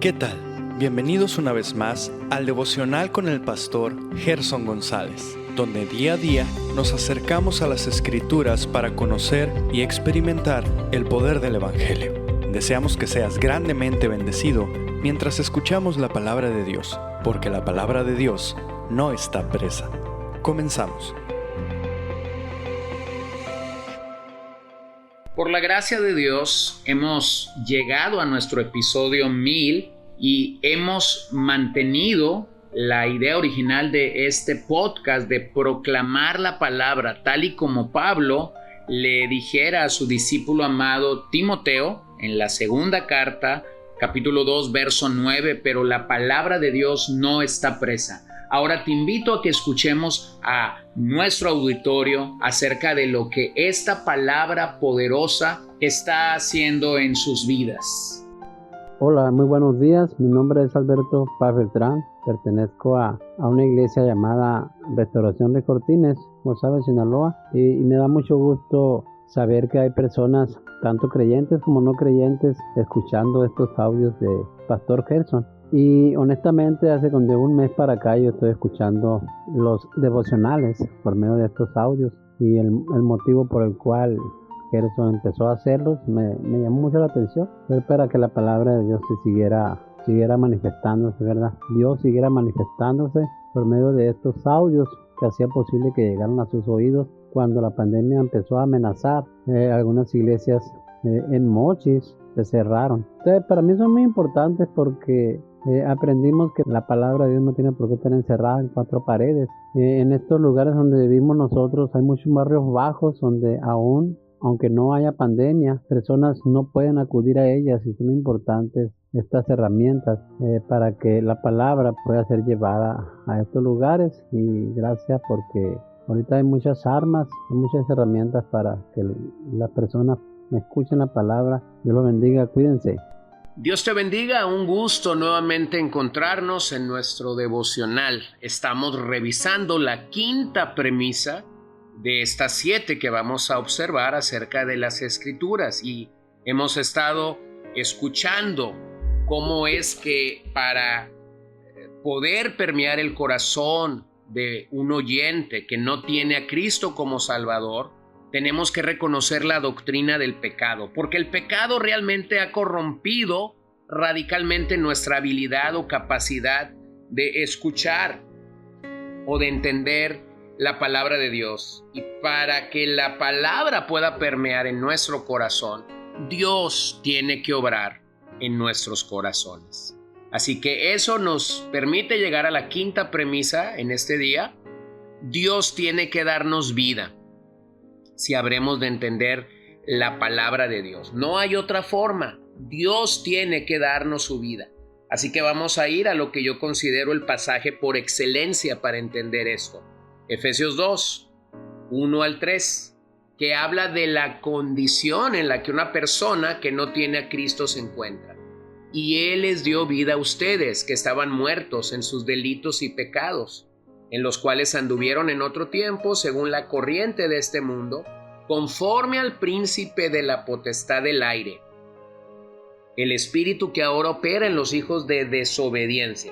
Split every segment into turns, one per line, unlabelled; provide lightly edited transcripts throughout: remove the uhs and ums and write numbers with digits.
¿Qué tal? Bienvenidos una vez más al devocional con el pastor Gerson González, donde día a día nos acercamos a las Escrituras para conocer y experimentar el poder del Evangelio. Deseamos que seas grandemente bendecido mientras escuchamos la palabra de Dios, porque la palabra de Dios no está presa. Comenzamos.
Por la gracia de Dios hemos llegado a nuestro episodio 1000 y hemos mantenido la idea original de este podcast de proclamar la palabra tal y como Pablo le dijera a su discípulo amado Timoteo en la segunda carta, capítulo 2, verso 9, pero la palabra de Dios no está presa. Ahora te invito a que escuchemos a nuestro auditorio acerca de lo que esta palabra poderosa está haciendo en sus vidas.
Hola, muy buenos días. Mi nombre es Alberto Paz Beltrán. Pertenezco a una iglesia llamada Restauración de Cortines, Guasave, Sinaloa. Y me da mucho gusto saber que hay personas, tanto creyentes como no creyentes, escuchando estos audios de Pastor Gerson. Y honestamente, hace de un mes para acá yo estoy escuchando los devocionales por medio de estos audios. Y el motivo por el cual Gerson empezó a hacerlos me llamó mucho la atención. Fue para que la palabra de Dios se siguiera manifestándose, ¿verdad? Dios siguiera manifestándose por medio de estos audios que hacía posible que llegaran a sus oídos cuando la pandemia empezó a amenazar. Algunas iglesias en Mochis se cerraron. Entonces, para mí son muy importantes porque aprendimos que la palabra de Dios no tiene por qué estar encerrada en cuatro paredes. En estos lugares donde vivimos nosotros hay muchos barrios bajos donde aunque no haya pandemia, personas no pueden acudir a ellas y son importantes estas herramientas para que la palabra pueda ser llevada a estos lugares. Y gracias porque ahorita hay muchas armas, hay muchas herramientas para que las personas escuchen la palabra. Dios los bendiga, cuídense.
Dios te bendiga, un gusto nuevamente encontrarnos en nuestro devocional. Estamos revisando la quinta premisa de estas 7 que vamos a observar acerca de las Escrituras, y hemos estado escuchando cómo es que para poder permear el corazón de un oyente que no tiene a Cristo como Salvador, tenemos que reconocer la doctrina del pecado, porque el pecado realmente ha corrompido radicalmente nuestra habilidad o capacidad de escuchar o de entender la palabra de Dios. Y para que la palabra pueda permear en nuestro corazón, Dios tiene que obrar en nuestros corazones. Así que eso nos permite llegar a la quinta premisa en este día. Dios tiene que darnos vida si habremos de entender la palabra de Dios. No hay otra forma. Dios tiene que darnos su vida. Así que vamos a ir a lo que yo considero el pasaje por excelencia para entender esto. Efesios 2, 1 al 3, que habla de la condición en la que una persona que no tiene a Cristo se encuentra. Y Él les dio vida a ustedes, que estaban muertos en sus delitos y pecados, en los cuales anduvieron en otro tiempo, según la corriente de este mundo, conforme al príncipe de la potestad del aire, el espíritu que ahora opera en los hijos de desobediencia.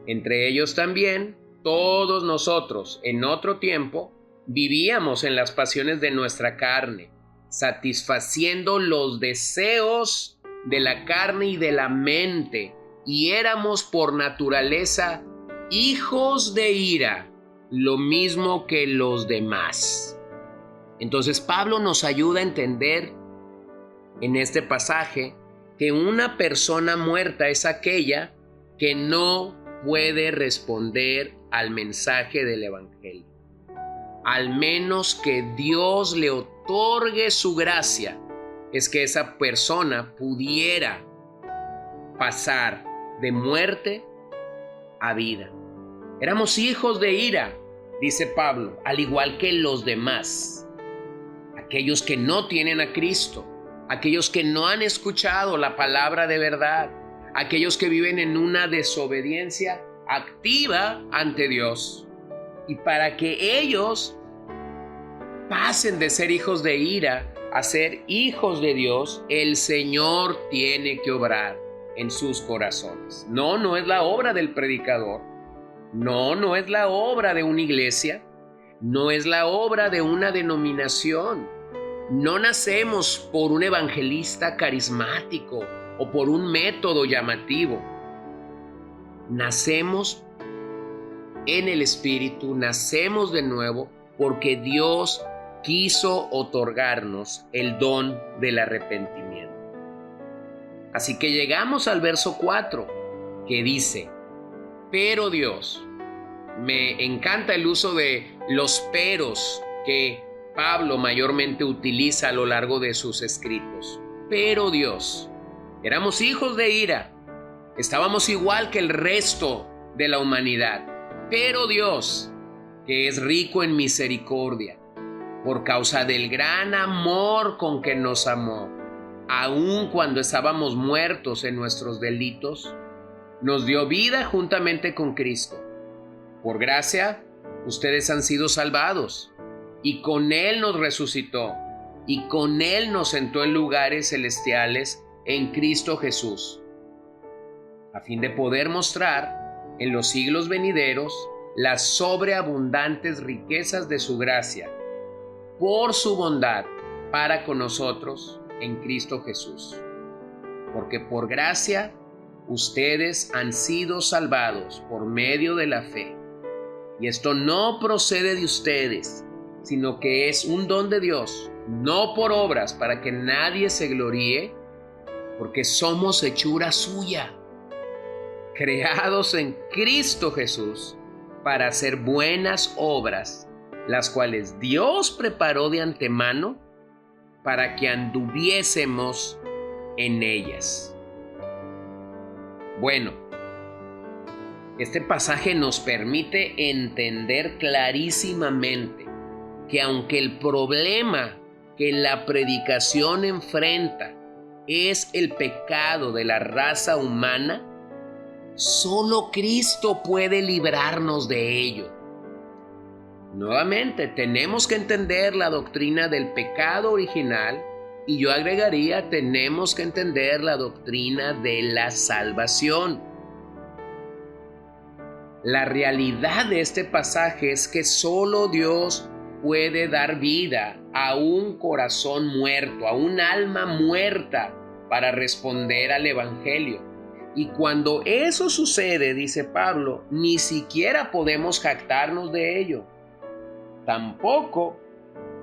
Entre ellos también todos nosotros en otro tiempo vivíamos en las pasiones de nuestra carne, satisfaciendo los deseos de la carne y de la mente, y éramos por naturaleza hijos de ira, lo mismo que los demás. Entonces Pablo nos ayuda a entender en este pasaje que una persona muerta es aquella que no puede responder al mensaje del Evangelio, al menos que Dios le otorgue su gracia. Es que esa persona pudiera pasar de muerte a vida. Éramos hijos de ira, dice Pablo, al igual que los demás, aquellos que no tienen a Cristo, aquellos que no han escuchado la palabra de verdad, aquellos que viven en una desobediencia activa ante Dios. Y para que ellos pasen de ser hijos de ira a ser hijos de Dios, el Señor tiene que obrar. en sus corazones. No, no es la obra del predicador. No, no es la obra de una iglesia. No es la obra de una denominación. No nacemos por un evangelista carismático o por un método llamativo. Nacemos en el Espíritu, nacemos de nuevo porque Dios quiso otorgarnos el don del arrepentimiento. Así que llegamos al verso 4, que dice, pero Dios. Me encanta el uso de los peros que Pablo mayormente utiliza a lo largo de sus escritos. Pero Dios, éramos hijos de ira, estábamos igual que el resto de la humanidad. Pero Dios, que es rico en misericordia, por causa del gran amor con que nos amó, aun cuando estábamos muertos en nuestros delitos, nos dio vida juntamente con Cristo. Por gracia, ustedes han sido salvados, y con Él nos resucitó, y con Él nos sentó en lugares celestiales en Cristo Jesús, a fin de poder mostrar en los siglos venideros las sobreabundantes riquezas de su gracia, por su bondad para con nosotros en Cristo Jesús. Porque por gracia, ustedes han sido salvados por medio de la fe. Y esto no procede de ustedes, sino que es un don de Dios, no por obras para que nadie se gloríe, porque somos hechura suya, creados en Cristo Jesús para hacer buenas obras, las cuales Dios preparó de antemano para que anduviésemos en ellas. Bueno, este pasaje nos permite entender clarísimamente que aunque el problema que la predicación enfrenta es el pecado de la raza humana, solo Cristo puede librarnos de ello. Nuevamente, tenemos que entender la doctrina del pecado original y yo agregaría, tenemos que entender la doctrina de la salvación. La realidad de este pasaje es que solo Dios puede dar vida a un corazón muerto, a un alma muerta para responder al Evangelio. Y cuando eso sucede, dice Pablo, ni siquiera podemos jactarnos de ello. Tampoco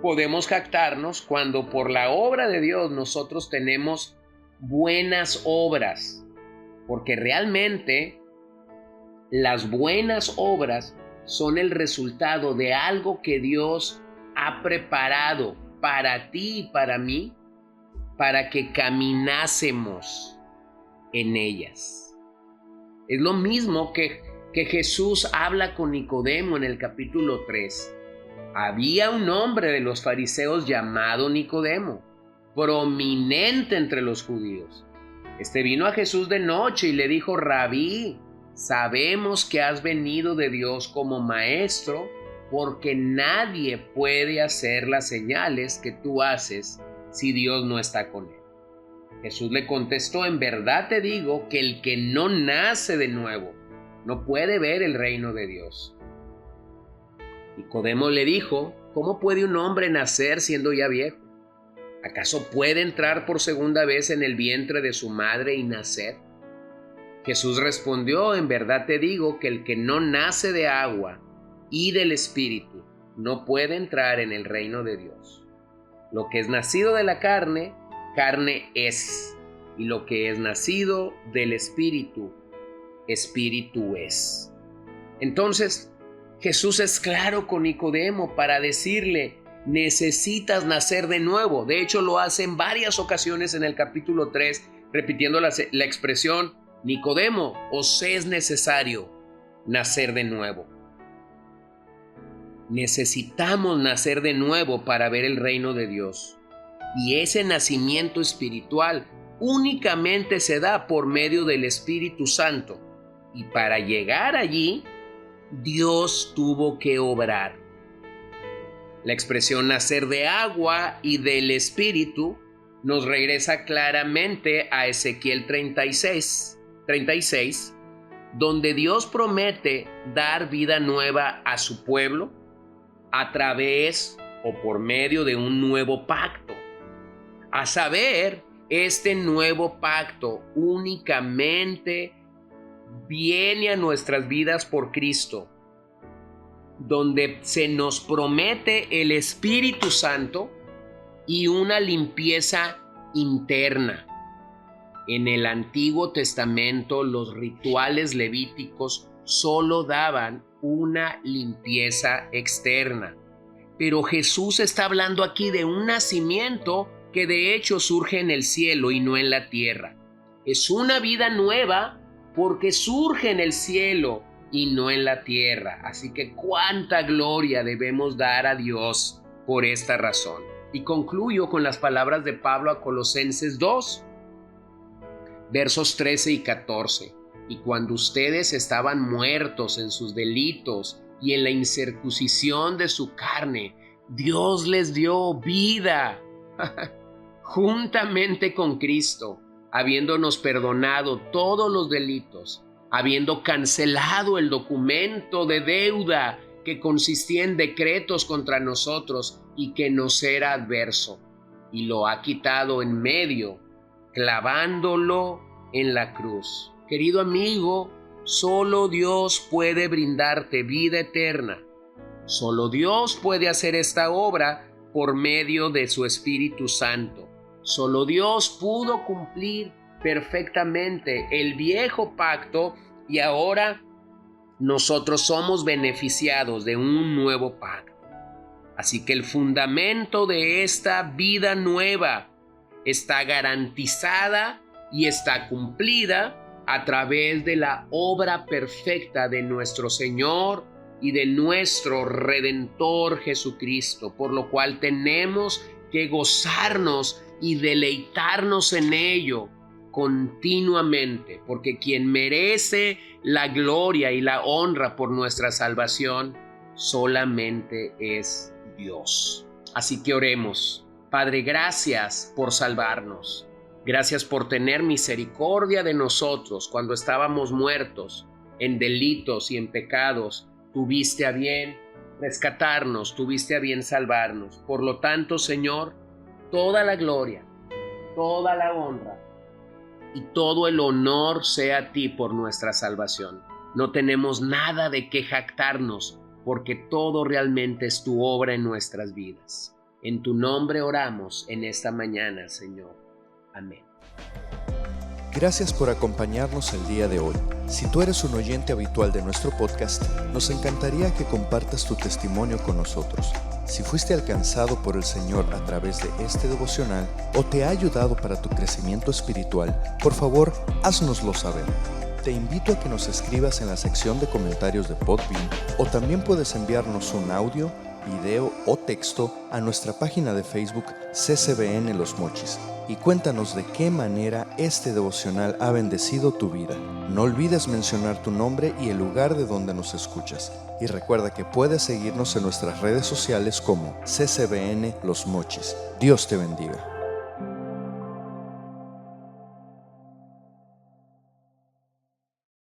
podemos jactarnos cuando por la obra de Dios nosotros tenemos buenas obras, porque realmente las buenas obras son el resultado de algo que Dios ha preparado para ti y para mí, para que caminásemos en ellas. Es lo mismo que Jesús habla con Nicodemo en el capítulo 3. Había un hombre de los fariseos llamado Nicodemo, prominente entre los judíos. Este vino a Jesús de noche y le dijo: Rabí, sabemos que has venido de Dios como maestro, porque nadie puede hacer las señales que tú haces si Dios no está con él. Jesús le contestó: en verdad te digo que el que no nace de nuevo no puede ver el reino de Dios. Nicodemo le dijo: ¿cómo puede un hombre nacer siendo ya viejo? ¿Acaso puede entrar por segunda vez en el vientre de su madre y nacer? Jesús respondió: en verdad te digo que el que no nace de agua y del Espíritu no puede entrar en el reino de Dios. Lo que es nacido de la carne, carne es, y lo que es nacido del Espíritu, Espíritu es. Entonces, Jesús es claro con Nicodemo para decirle: necesitas nacer de nuevo. De hecho, lo hace en varias ocasiones en el capítulo 3, repitiendo la expresión: Nicodemo, os es necesario nacer de nuevo. Necesitamos nacer de nuevo para ver el reino de Dios. Y ese nacimiento espiritual únicamente se da por medio del Espíritu Santo. Y para llegar allí, Dios tuvo que obrar. La expresión nacer de agua y del Espíritu nos regresa claramente a Ezequiel 36, donde Dios promete dar vida nueva a su pueblo a través o por medio de un nuevo pacto. A saber, este nuevo pacto únicamente viene a nuestras vidas por Cristo, donde se nos promete el Espíritu Santo y una limpieza interna. En el Antiguo Testamento, los rituales levíticos solo daban una limpieza externa. Pero Jesús está hablando aquí de un nacimiento que de hecho surge en el cielo y no en la tierra. Es una vida nueva porque surge en el cielo y no en la tierra. Así que cuánta gloria debemos dar a Dios por esta razón. Y concluyo con las palabras de Pablo a Colosenses 2, versos 13 y 14. Y cuando ustedes estaban muertos en sus delitos y en la incircuncisión de su carne, Dios les dio vida juntamente con Cristo, habiéndonos perdonado todos los delitos, habiendo cancelado el documento de deuda que consistía en decretos contra nosotros y que nos era adverso, y lo ha quitado en medio, clavándolo en la cruz. Querido amigo, solo Dios puede brindarte vida eterna. Solo Dios puede hacer esta obra por medio de su Espíritu Santo. Solo Dios pudo cumplir perfectamente el viejo pacto y ahora nosotros somos beneficiados de un nuevo pacto. Así que el fundamento de esta vida nueva está garantizada y está cumplida a través de la obra perfecta de nuestro Señor y de nuestro Redentor Jesucristo, por lo cual tenemos que gozarnos y deleitarnos en ello continuamente, porque quien merece la gloria y la honra por nuestra salvación solamente es Dios. Así que oremos. Padre, gracias por salvarnos. Gracias por tener misericordia de nosotros cuando estábamos muertos en delitos y en pecados. Tuviste a bien rescatarnos, tuviste a bien salvarnos. Por lo tanto, Señor, toda la gloria, toda la honra y todo el honor sea a ti por nuestra salvación. No tenemos nada de qué jactarnos, porque todo realmente es tu obra en nuestras vidas. En tu nombre oramos en esta mañana, Señor. Amén.
Gracias por acompañarnos el día de hoy. Si tú eres un oyente habitual de nuestro podcast, nos encantaría que compartas tu testimonio con nosotros. Si fuiste alcanzado por el Señor a través de este devocional o te ha ayudado para tu crecimiento espiritual, por favor, háznoslo saber. Te invito a que nos escribas en la sección de comentarios de Podbean o también puedes enviarnos un audio, video o texto a nuestra página de Facebook CCBN Los Mochis y cuéntanos de qué manera este devocional ha bendecido tu vida. No olvides mencionar tu nombre y el lugar de donde nos escuchas. Y recuerda que puedes seguirnos en nuestras redes sociales como CCBN Los Mochis. Dios te bendiga.